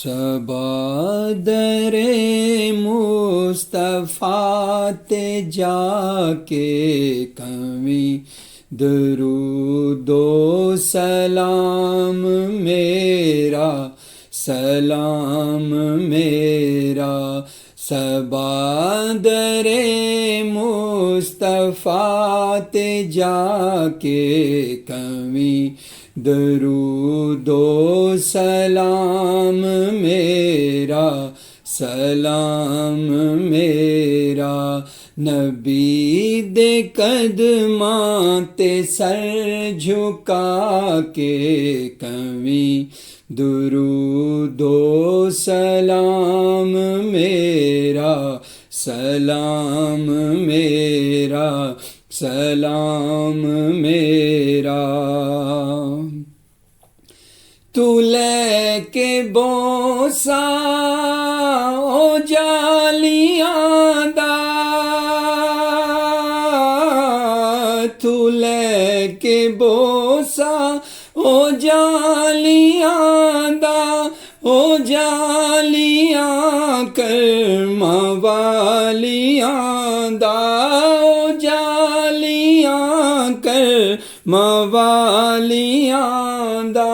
صبا در مصطفیٰ تے جا کے کمی درود و سلام میرا صبا در مصطفیٰ تے جا کے کمی درود و سلام میرا نبی دے قدماں تے سر جھکا کے کمی درود و سلام میرا تو لے کے بوسا او جالیاں دا، تو لے کے بوسا او جالیاں دا، او جالیاں کرما والیاں دا، او جالیاں کرما والیاں دا،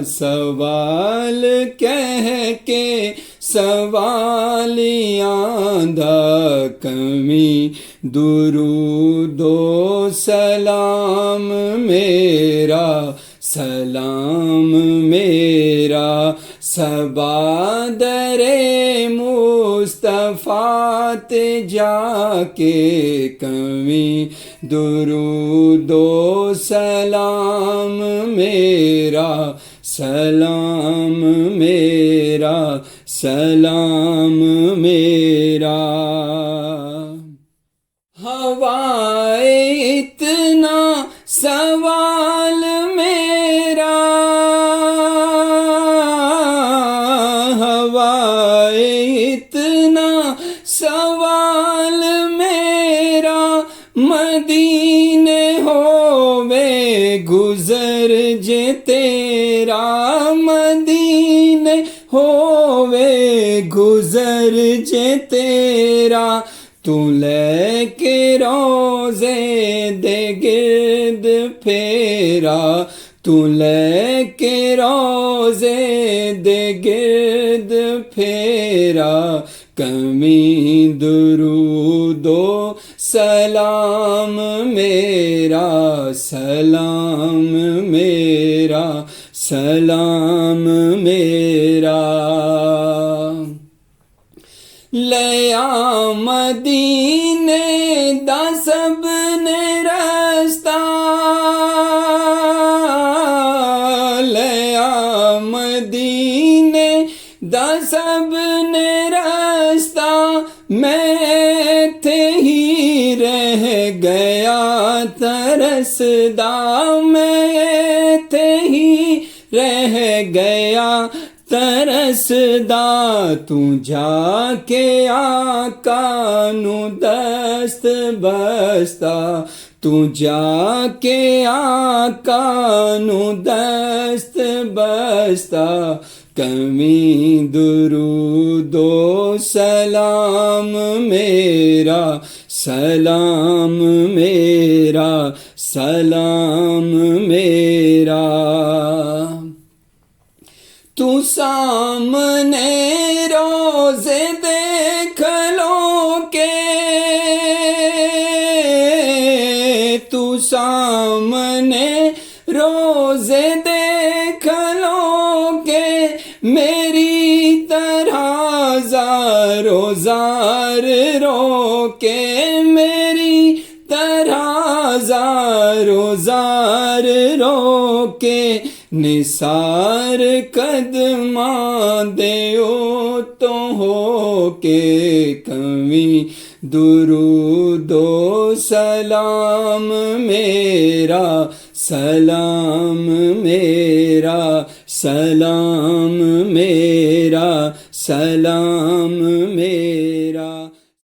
سوال کہہ کے سوالیاں دا کمی درود و سلام میرا صبا در مصطفیٰ تے جا کے کمی درود و سلام میرا ہوائے اتنا سوال میرا، ہوائے اتنا سوال میرا، مدینے ہووے گزر جے تیرا، مدینے ہووے گزر جے تیرا، تو لے کے روزے دے گرد پھیرا، تو لے کے روزے دے گرد پھیرا، کمی درود و سلام میرا لیا مدینے دا سب نے رستہ، لیا مدینے دا سب نے رستہ، میں تھے ہی رہ گیا ترسدا، میں تھے ہی رہ گیا ترسدا، تو جا کے آقا نو دست بستا، تو جا کے آقا نو دست بستا، کمی درود و سلام میرا تو سامنے روزے دیکھ لو کے، تو سامنے روزے دیکھ لو کے، میری طرح زارو زار رو کے، میری طرح زارو زار رو کے، نثار قدماں دیو تو ہو کے کمی درود و سلام میرا سلام